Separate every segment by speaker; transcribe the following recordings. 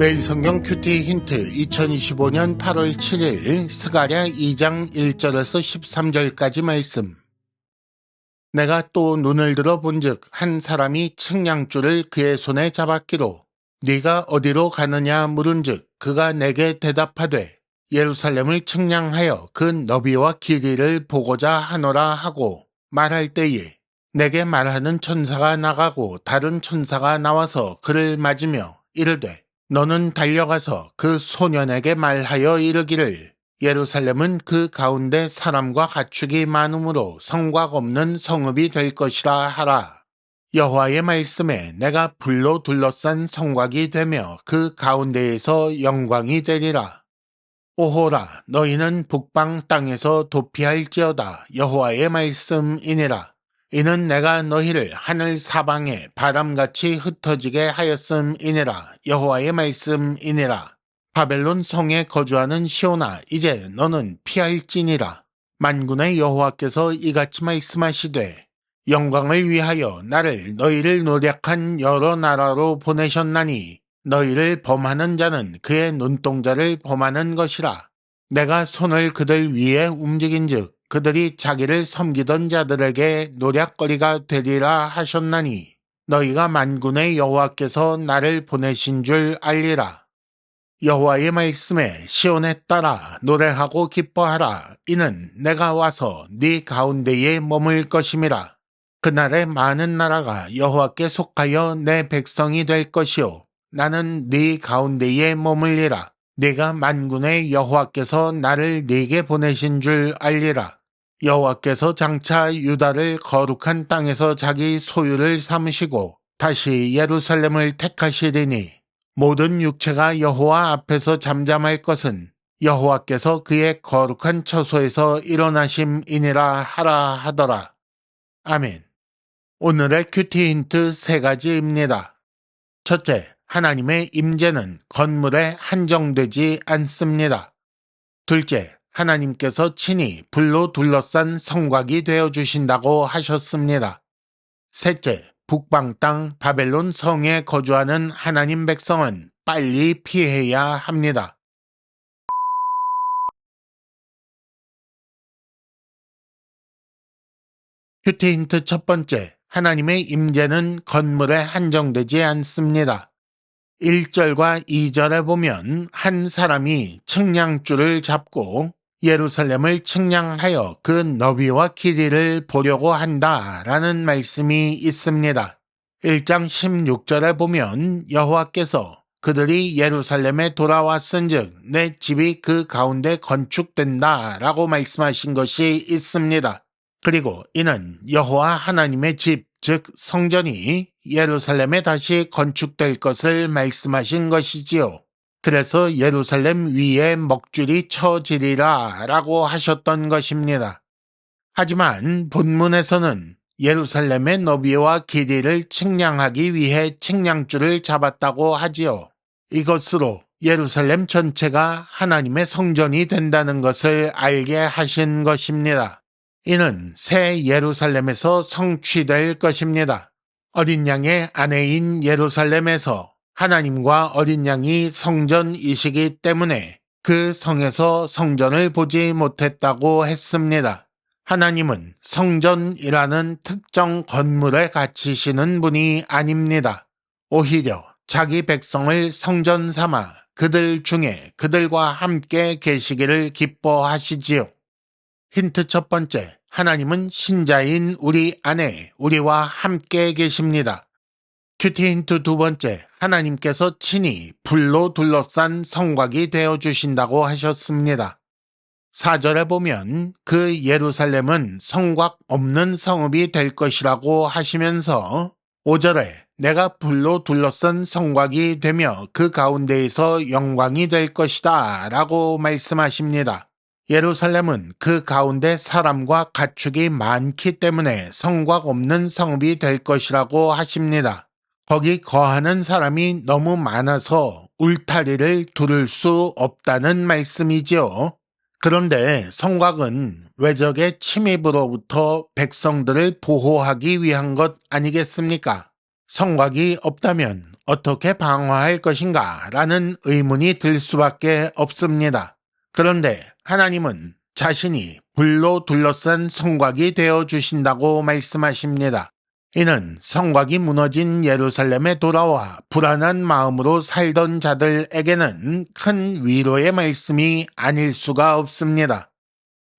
Speaker 1: 매일 성경 큐티 힌트 2025년 8월 7일 스가랴 2장 1절에서 13절까지 말씀. 내가 또 눈을 들어 본즉 한 사람이 측량줄을 그의 손에 잡았기로 네가 어디로 가느냐 물은즉 그가 내게 대답하되 예루살렘을 측량하여 그 너비와 길이를 보고자 하노라 하고 말할 때에 내게 말하는 천사가 나가고 다른 천사가 나와서 그를 맞으며 이르되 너는 달려가서 그 소년에게 말하여 이르기를 예루살렘은 그 가운데 사람과 가축이 많으므로 성곽 없는 성읍이 될 것이라 하라. 여호와의 말씀에 내가 불로 둘러싼 성곽이 되며 그 가운데에서 영광이 되리라. 오호라 너희는 북방 땅에서 도피할지어다. 여호와의 말씀이니라. 이는 내가 너희를 하늘 사방에 바람같이 흩어지게 하였음이니라. 여호와의 말씀이니라. 바벨론 성에 거주하는 시온아 이제 너는 피할지니라. 만군의 여호와께서 이같이 말씀하시되 영광을 위하여 나를 너희를 노력한 여러 나라로 보내셨나니 너희를 범하는 자는 그의 눈동자를 범하는 것이라. 내가 손을 그들 위에 움직인즉 그들이 자기를 섬기던 자들에게 노략거리가 되리라 하셨나니 너희가 만군의 여호와께서 나를 보내신 줄 알리라. 여호와의 말씀에 시온에 따라 노래하고 기뻐하라. 이는 내가 와서 네 가운데에 머물 것임이라. 그날에 많은 나라가 여호와께 속하여 내 백성이 될 것이요 나는 네 가운데에 머물리라. 네가 만군의 여호와께서 나를 네게 보내신 줄 알리라. 여호와께서 장차 유다를 거룩한 땅에서 자기 소유를 삼으시고 다시 예루살렘을 택하시리니 모든 육체가 여호와 앞에서 잠잠할 것은 여호와께서 그의 거룩한 처소에서 일어나심이니라 하라 하더라. 아멘. 오늘의 큐티 힌트 세 가지입니다. 첫째, 하나님의 임재는 건물에 한정되지 않습니다. 둘째, 하나님께서 친히 불로 둘러싼 성곽이 되어주신다고 하셨습니다. 셋째, 북방 땅 바벨론 성에 거주하는 하나님 백성은 빨리 피해야 합니다. 큐티 힌트 첫 번째, 하나님의 임재는 건물에 한정되지 않습니다. 1절과 2절에 보면 한 사람이 측량줄을 잡고 예루살렘을 측량하여 그 너비와 길이를 보려고 한다라는 말씀이 있습니다. 1장 16절에 보면 여호와께서 그들이 예루살렘에 돌아왔은즉 내 집이 그 가운데 건축된다라고 말씀하신 것이 있습니다. 그리고 이는 여호와 하나님의 집, 즉 성전이 예루살렘에 다시 건축될 것을 말씀하신 것이지요. 그래서 예루살렘 위에 먹줄이 쳐지리라 라고 하셨던 것입니다. 하지만 본문에서는 예루살렘의 너비와 길이를 측량하기 위해 측량줄을 잡았다고 하지요. 이것으로 예루살렘 전체가 하나님의 성전이 된다는 것을 알게 하신 것입니다. 이는 새 예루살렘에서 성취될 것입니다. 어린 양의 아내인 예루살렘에서 하나님과 어린 양이 성전이시기 때문에 그 성에서 성전을 보지 못했다고 했습니다. 하나님은 성전이라는 특정 건물에 갇히시는 분이 아닙니다. 오히려 자기 백성을 성전 삼아 그들 중에 그들과 함께 계시기를 기뻐하시지요. 힌트 첫 번째, 하나님은 신자인 우리 안에 우리와 함께 계십니다. 큐티 힌트 두 번째, 하나님께서 친히 불로 둘러싼 성곽이 되어주신다고 하셨습니다. 4절에 보면 그 예루살렘은 성곽 없는 성읍이 될 것이라고 하시면서 5절에 내가 불로 둘러싼 성곽이 되며 그 가운데에서 영광이 될 것이다 라고 말씀하십니다. 예루살렘은 그 가운데 사람과 가축이 많기 때문에 성곽 없는 성읍이 될 것이라고 하십니다. 거기 거하는 사람이 너무 많아서 울타리를 두를 수 없다는 말씀이지요. 그런데 성곽은 외적의 침입으로부터 백성들을 보호하기 위한 것 아니겠습니까? 성곽이 없다면 어떻게 방어할 것인가 라는 의문이 들 수밖에 없습니다. 그런데 하나님은 자신이 불로 둘러싼 성곽이 되어 주신다고 말씀하십니다. 이는 성곽이 무너진 예루살렘에 돌아와 불안한 마음으로 살던 자들에게는 큰 위로의 말씀이 아닐 수가 없습니다.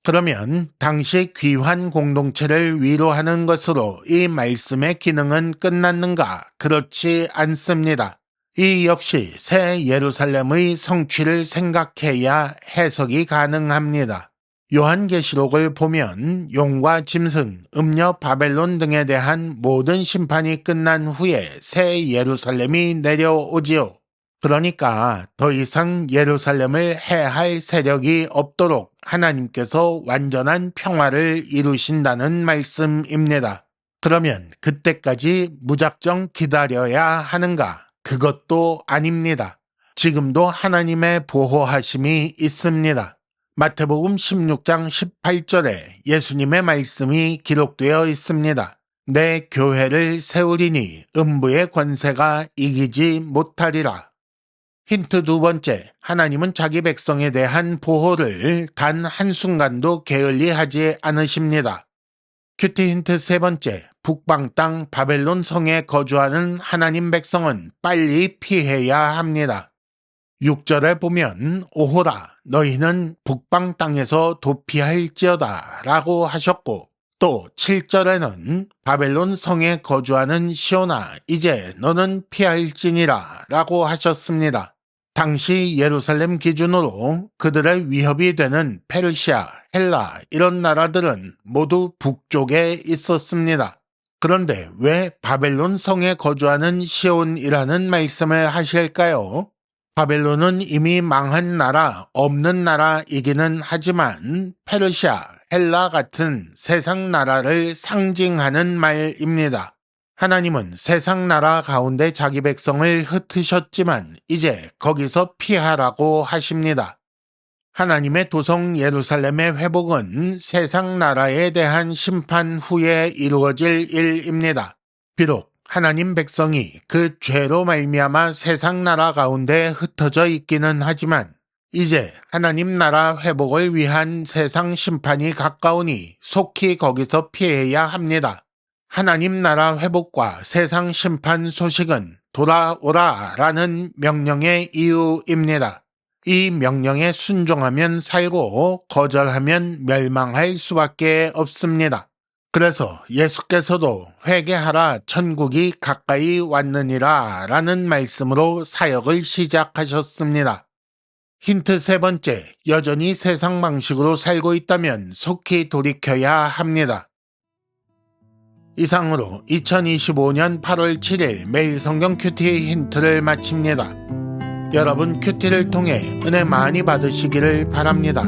Speaker 1: 그러면 당시 귀환 공동체를 위로하는 것으로 이 말씀의 기능은 끝났는가? 그렇지 않습니다. 이 역시 새 예루살렘의 성취를 생각해야 해석이 가능합니다. 요한계시록을 보면 용과 짐승, 음녀, 바벨론 등에 대한 모든 심판이 끝난 후에 새 예루살렘이 내려오지요. 그러니까 더 이상 예루살렘을 해할 세력이 없도록 하나님께서 완전한 평화를 이루신다는 말씀입니다. 그러면 그때까지 무작정 기다려야 하는가? 그것도 아닙니다. 지금도 하나님의 보호하심이 있습니다. 마태복음 16장 18절에 예수님의 말씀이 기록되어 있습니다. 내 교회를 세우리니 음부의 권세가 이기지 못하리라. 힌트 두 번째, 하나님은 자기 백성에 대한 보호를 단 한순간도 게을리하지 않으십니다. 큐티 힌트 세 번째, 북방 땅 바벨론 성에 거주하는 하나님 백성은 빨리 피해야 합니다. 6절에 보면 오호라 너희는 북방 땅에서 도피할지어다 라고 하셨고, 또 7절에는 바벨론 성에 거주하는 시온아 이제 너는 피할지니라 라고 하셨습니다. 당시 예루살렘 기준으로 그들의 위협이 되는 페르시아, 헬라 이런 나라들은 모두 북쪽에 있었습니다. 그런데 왜 바벨론 성에 거주하는 시온이라는 말씀을 하실까요? 바벨론은 이미 망한 나라, 없는 나라이기는 하지만 페르시아, 헬라 같은 세상 나라를 상징하는 말입니다. 하나님은 세상 나라 가운데 자기 백성을 흩으셨지만 이제 거기서 피하라고 하십니다. 하나님의 도성 예루살렘의 회복은 세상 나라에 대한 심판 후에 이루어질 일입니다. 비록 하나님 백성이 그 죄로 말미암아 세상 나라 가운데 흩어져 있기는 하지만 이제 하나님 나라 회복을 위한 세상 심판이 가까우니 속히 거기서 피해야 합니다. 하나님 나라 회복과 세상 심판 소식은 돌아오라 라는 명령의 이유입니다. 이 명령에 순종하면 살고 거절하면 멸망할 수밖에 없습니다. 그래서 예수께서도 회개하라 천국이 가까이 왔느니라 라는 말씀으로 사역을 시작하셨습니다. 힌트 세 번째, 여전히 세상 방식으로 살고 있다면 속히 돌이켜야 합니다. 이상으로 2025년 8월 7일 매일 성경 큐티 힌트를 마칩니다. 여러분 큐티를 통해 은혜 많이 받으시기를 바랍니다.